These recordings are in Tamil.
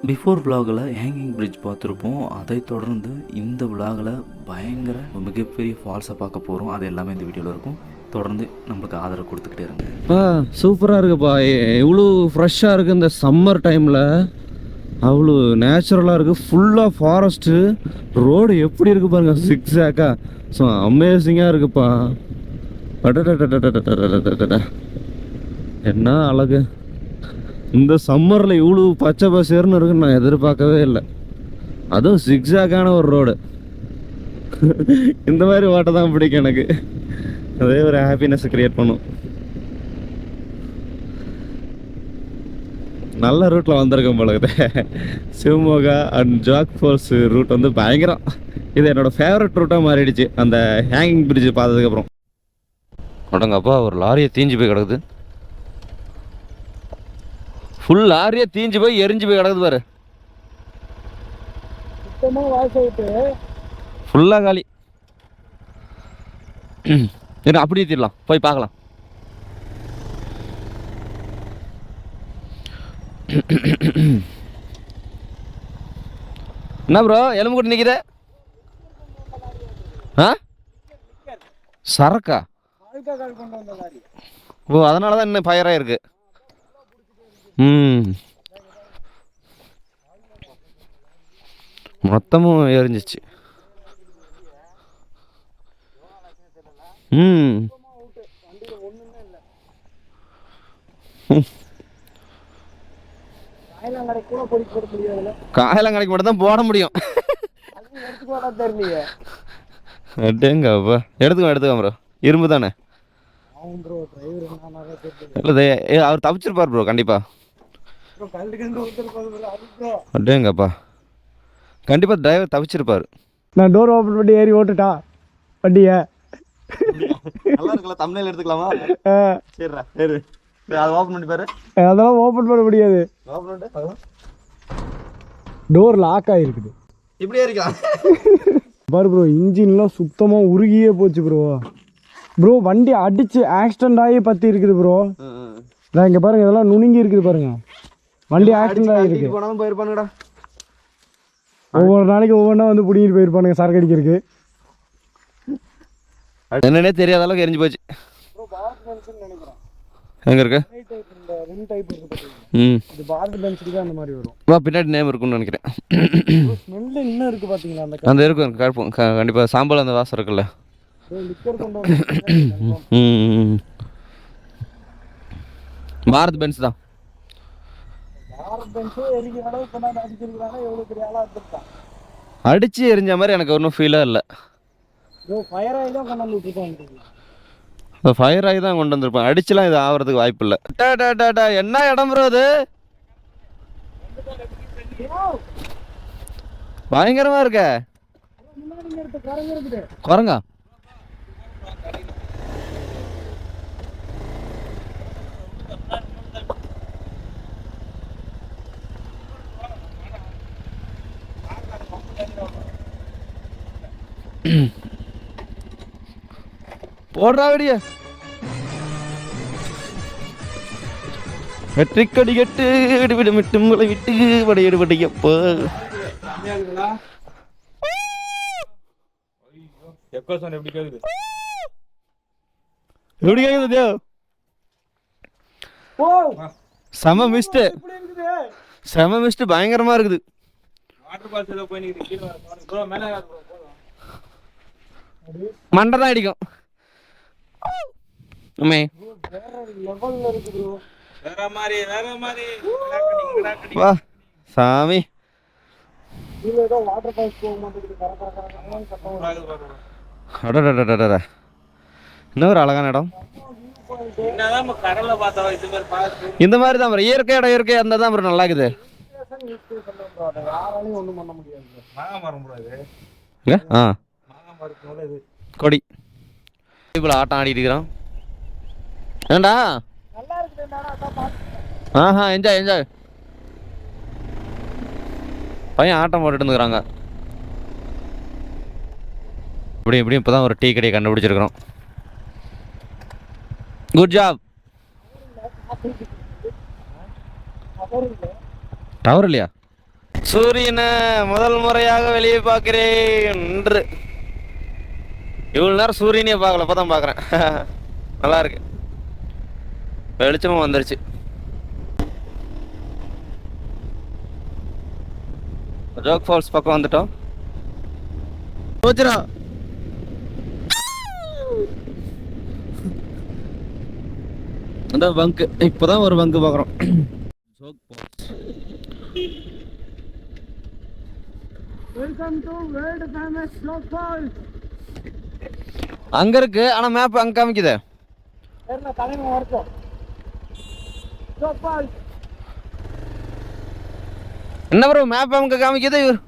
பிஃபோர் விலாகில் ஹேங்கிங் பிரிட்ஜ் பார்த்துருப்போம். அதை தொடர்ந்து இந்த விலாகில் பயங்கர மிகப்பெரிய ஃபால்ஸை பார்க்க போகிறோம். அது எல்லாமே இந்த வீடியோவில் இருக்கும். தொடர்ந்து நம்மளுக்கு ஆதரவு கொடுத்துக்கிட்டே இருங்க. சூப்பராக இருக்குப்பா. எவ்வளோ ஃப்ரெஷ்ஷாக இருக்குது இந்த சம்மர் டைமில். அவ்வளோ நேச்சுரலாக இருக்குது. ஃபுல்லாக ஃபாரஸ்ட்டு. ரோடு எப்படி இருக்குது பாருங்கள், சிக்ஸாக்கா. ஸோ அமேசிங்காக இருக்குப்பா. என்ன அழகு. இந்த சம்மரில் இவ்வளோ பச்சை பசேர்னு இருக்குன்னு நான் எதிர்பார்க்கவே இல்லை. அதுவும் சிக்ஸாக்கான ஒரு ரோடு. இந்த மாதிரி ஓட்ட தான் பிடிக்கும் எனக்கு. அதே ஒரு ஹாப்பினஸ் கிரியேட் பண்ணும். நல்ல ரூட்டில் வந்திருக்கேன் போலகுது. சிவமோகா அண்ட் ஜாக் ஃபால்ஸ் ரூட் வந்து பயங்கரம். இது என்னோடய ஃபேவரட் ரூட்டாக மாறிடுச்சு அந்த ஹேங்கிங் பிரிட்ஜ் பார்த்ததுக்கப்புறம். உடங்கப்பா, ஒரு லாரியை தீஞ்சு போய் கிடக்குது. ஃபுல் லாரியே தீஞ்சு போய் எரிஞ்சு போய் கிடக்குது பாரு. ஃபுல்லாக காலி. அப்படியே தீரலாம், போய் பார்க்கலாம். என்ன ப்ரோ எலும்பு கூட்டி நிற்கிற? சரக்கா? ஓ, அதனால தான் இன்னும் ஃபயராக இருக்கு. மொத்தமும் எரிஞ்சிச்சு. காயலங்கடைக்கு மட்டும் தான் போட முடியும். எடுத்துக்கோ ப்ரோ. இரும்பு தானே? இல்லை, அவர் தப்பிச்சிருப்பார் ப்ரோ கண்டிப்பா. அப்படியேங்கப்பா, கண்டிப்பா டிரைவர் தப்பிச்சிருப்பாரு. நான் டோர் ஓப்பன் பண்ணி ஏறி ஓட்டுட்டா வண்டியை. நல்லா இருக்குல்ல, தம்ப்நெயில் எடுத்துக்கலாமா? சரிடா, சரி. அதை ஓப்பன் பண்ணி பாரு. அதெல்லாம் ஓப்பன் பண்ண முடியாது. ஓப்பன் பண்ணி பார்க்கலாம். டோர் லாக் ஆகிருக்குது. இப்படியே இருக்கலாம் பாரு ப்ரோ, இன்ஜின்லாம் சுத்தமாக உருகியே போச்சு ப்ரோ. ப்ரோ வண்டி அடிச்சு ஆக்சிடென்ட் ஆகி பற்றி இருக்குது ப்ரோ. நான் இங்கே பாருங்க, இதெல்லாம் நுணுங்கி இருக்குது பாருங்க. வண்டி ஆக்சிடென்ட் ஆகிருக்கு. போனாலும் போயிருப்பானுங்கடா. ஒவ்வொரு நாளைக்கு ஒவ்வொன்றா வந்து பிடிங்கிட்டு போயிருப்பானுங்க சரக்கு அடிக்கிறதுக்கு. என்னன்னே தெரியாத அளவுக்கு எரிஞ்சு போச்சு. எங்க இருக்கு? பின்னாடி நேம் இருக்குன்னு நினைக்கிறேன். இன்னும் இருக்கு பாத்தீங்களா? அந்த இருக்கும் கண்டிப்பா. சாம்பல் அந்த வாசம் இருக்குல்ல. பாரத் பென்ஸ் தான். அடிச்சு எரிஞ்ச மாதிரி எனக்கு ஒன்றும் ஃபீலாக இல்லை. ஃபயர் ஆகி தான் கொண்டு வந்திருப்பேன். அடிச்சுலாம் இது ஆகிறதுக்கு வாய்ப்பு இல்லை. என்ன இடம் ப்ரோ அது? பயங்கரமா இருக்க. குரங்கா? போடுறா வெடிய. வெற்றிக்கடி கெட்டு விடு விட்டு முளை விட்டு படையெடு படையப்போ. எப்படி கேக்குது? செம மிஸ்ட், செம மிஸ்ட், பயங்கரமா இருக்குது. மண்டை தான் அடிக்கும். வா சாமி. இன்னொரு அழகான இடம். இந்த மாதிரி தான் இயற்கை இடம். இயற்கை அந்த தான் நல்லா இருக்குது. கொடி இவ்வளோ ஆட்டம் ஆடிட்டு இருக்கிறோம். ஏண்டா? Enjoy enjoy. பையன் ஆட்டம் போட்டுட்டு இருந்துக்கிறாங்க. இப்படியும் இப்போ தான் ஒரு டீ கடையை கண்டுபிடிச்சிருக்கிறோம். Good job. டவர் இல்லையா? சூரியனை முதல் முறையாக வெளியே பார்க்கிறேன் என்று. இவ்வளவு நேரம் சூரியனே பார்க்கல, இப்பதான் பார்க்குறேன். நல்லா இருக்கு, வெளிச்சமும் வந்துருச்சு. ஜோக் ஃபால்ஸ் பக்கம் வந்துட்டோம். போச்சுரா, அந்த பங்கு இப்போதான் ஒரு பங்கு பார்க்குறோம். Jog falls. Welcome to world famous Jog falls. அங்க இருக்கு, ஆனா மேப் அங்க காமிக்குதே. என்ன தலைமை வரட்டும். ஜோக் ஃபால்ஸ். என்ன ப்ரோ மேப் அங்க காமிக்குது? இவர்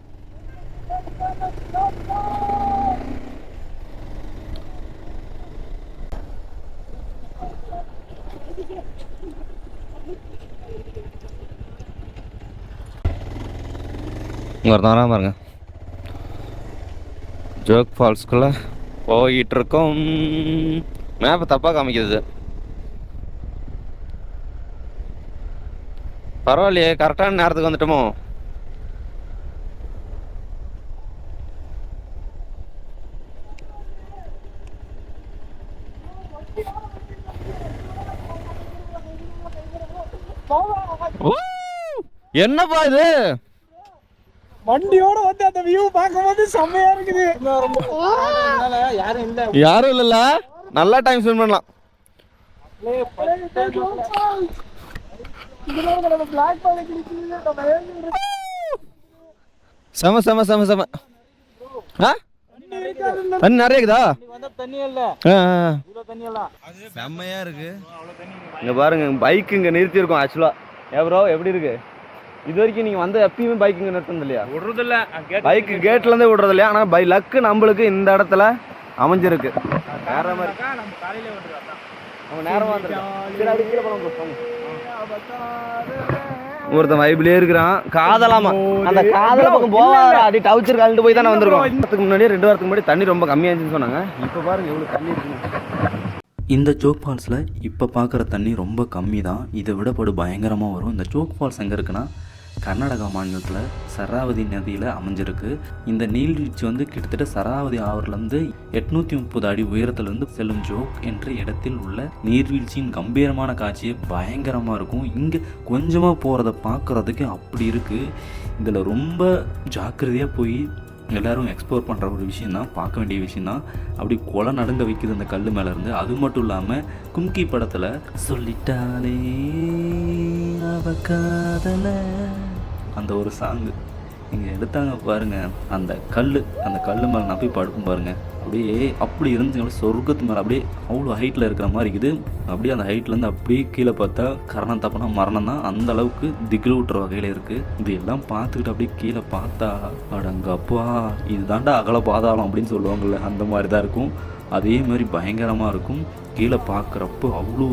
இங்க ஒருத்தன் பாருங்க. ஜோக் ஃபால்ஸ்குள்ள போயிட்டு இருக்கோம். மேப் தப்பா காமிக்குது. பரவாயில்லையே, கரெக்டான நேரத்துக்கு வந்துட்டோமோ. என்னப்பா இது? வண்டியோட வந்து அந்த வியூ பார்க்கும்போது செம்மையா இருக்குது. யாரும் இல்லைல்ல, நல்லா டைம் ஸ்பெண்ட் பண்ணலாம். செம செம செம செம. தண்ணி நிறைய இருக்குதா? செம்மையா இருக்கு. இங்க பாருங்க, பைக் இங்க நிறுத்தி இருக்கோம். ஆக்சுவலா ப்ரோ எப்படி இருக்கு? இது வரைக்கும் நீங்க வந்து எப்பயுமே பைக் இங்க நிறுத்தினது இல்லையா? விடுறதில்ல, பைக் கேட்ல இருந்தே விடுறது இல்லையா? ஆனா பை லக்கு நம்மளுக்கு இந்த இடத்துல அமைஞ்சிருக்கு. வேற மாதிரி நம்ம நேரமா ஒருத்தன் வைப்லயே இருக்கிறான். காதலாமா, அந்த காதல பக்கம் போவாரு. அடி டவுச்சர் கலந்து போய் தானே வந்திருக்கோம். முன்னாடி 2 வாரத்துக்கு முன்னாடி தண்ணி ரொம்ப கம்மியாச்சுன்னு சொன்னாங்க. இப்ப பாருங்க எவ்வளவு தண்ணி இருக்கு. இந்த ஜோக் ஃபால்ஸில் இப்போ பார்க்குற தண்ணி ரொம்ப கம்மி தான். இதை விட படு பயங்கரமாக வரும். இந்த ஜோக் ஃபால்ஸ் எங்கே இருக்குன்னா கர்நாடகா மாநிலத்தில் சராவதி நதியில் அமைஞ்சிருக்கு. இந்த நீர்வீழ்ச்சி வந்து கிட்டத்தட்ட சராவதி ஆறுலேருந்து 830 அடி உயரத்துலேருந்து செல்லும் ஜோக் என்ற இடத்தில் உள்ள நீர்வீழ்ச்சியின் கம்பீரமான காட்சியே பயங்கரமாக இருக்கும். இங்கே கொஞ்சமாக போகிறத பார்க்குறதுக்கு அப்படி இருக்குது. இதில் ரொம்ப ஜாக்கிரதையாக போய் எல்லோரும் எக்ஸ்ப்ளோர் பண்ணுற ஒரு விஷயந்தான், பார்க்க வேண்டிய விஷயந்தான். அப்படி கொலை நடுங்க வைக்குது அந்த கல் மேலே இருந்து. அது மட்டும் இல்லாமல் கும்கி படத்தில் சொல்லிட்டாலே அவ காதல அந்த ஒரு சாங்கு இங்கே எடுத்தாங்க பாருங்கள். அந்த கல் மேலே நான் போய் படுக்கும் பாருங்கள். அப்படியே அப்படி இருந்துச்சு, சொர்க்கத்து மேலே அப்படியே அவ்வளோ ஹைட்டில் இருக்கிற மாதிரி இருக்குது. அப்படியே அந்த ஹைட்லேருந்து அப்படியே கீழே பார்த்தா கரணம் தப்புனா மரணம் தான். அந்த அளவுக்கு திகில் விட்டுற வகையில் இருக்குது. இது எல்லாம் பார்த்துக்கிட்டு அப்படியே கீழே பார்த்தா அடங்கப்பா இது தாண்டா அகல பாதாளம் அப்படின்னு சொல்லுவாங்கள்ல, அந்த மாதிரி தான் இருக்கும். அதே மாதிரி பயங்கரமாக இருக்கும். கீழே பார்க்குறப்போ அவ்வளோ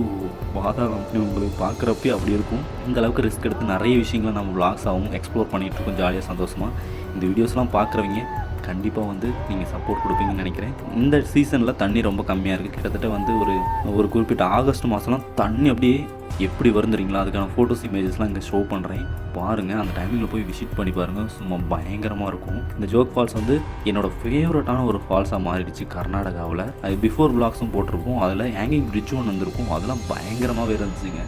பாதாளம் உங்களுக்கு பார்க்குறப்பே அப்படி இருக்கும். இந்த அளவுக்கு ரிஸ்க் எடுத்து நிறைய விஷயங்களை நம்ம விளாக்ஸாகவும் எக்ஸ்ப்ளோர் பண்ணிகிட்ருக்கோம் ஜாலியாக சந்தோஷமாக. இந்த வீடியோஸ்லாம் பார்க்குறவங்க கண்டிப்பாக வந்து நீங்கள் சப்போர்ட் கொடுப்பீங்கன்னு நினைக்கிறேன். இந்த சீசனில் தண்ணி ரொம்ப கம்மியாக இருக்குது. கிட்டத்தட்ட வந்து ஒரு குறிப்பிட்ட ஆகஸ்ட் மாதம்லாம் தண்ணி அப்படியே எப்படி வருந்துறீங்களா, அதுக்கான ஃபோட்டோஸ் இமேஜஸ்லாம் இங்கே ஷோ பண்ணுறேன் பாருங்கள். அந்த டைமிங்கில் போய் விசிட் பண்ணி பாருங்கள், சும்மா பயங்கரமாக இருக்கும். இந்த ஜோக் ஃபால்ஸ் வந்து என்னோடய ஃபேவரட்டான ஒரு ஃபால்ஸாக மாறிடுச்சு கர்நாடகாவில். அது பிஃபோர் விளாக்ஸும் போட்டிருப்போம். அதில் ஹேங்கிங் பிரிட்ஜும் ஒன்று வந்திருக்கும். அதெல்லாம் பயங்கரமாகவே இருந்துச்சுங்க.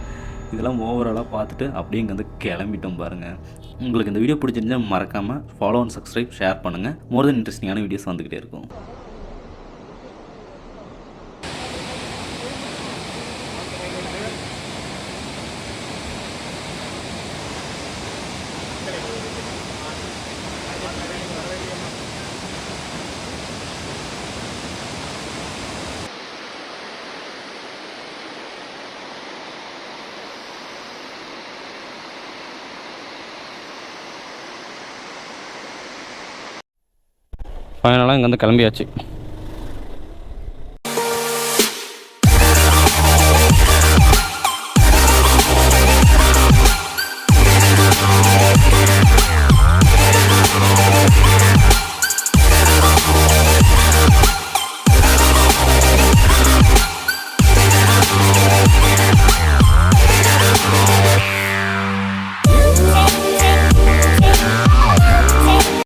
இதெல்லாம் ஓவராலாக பார்த்துட்டு அப்படியே இங்கே வந்து கிளம்பிட்டோம் பாருங்கள். உங்களுக்கு இந்த வீடியோ பிடிச்சிருந்தால் மறக்காமல் ஃபாலோ அண்ட் சப்ஸ்கிரைப் ஷேர் பண்ணுங்கள். மோர் தென் இன்ட்ரெஸ்டிங்கான வீடியோஸ் வந்துக்கிட்டே இருக்கும். ஃபைனலாக இங்கே வந்து கிளம்பியாச்சு.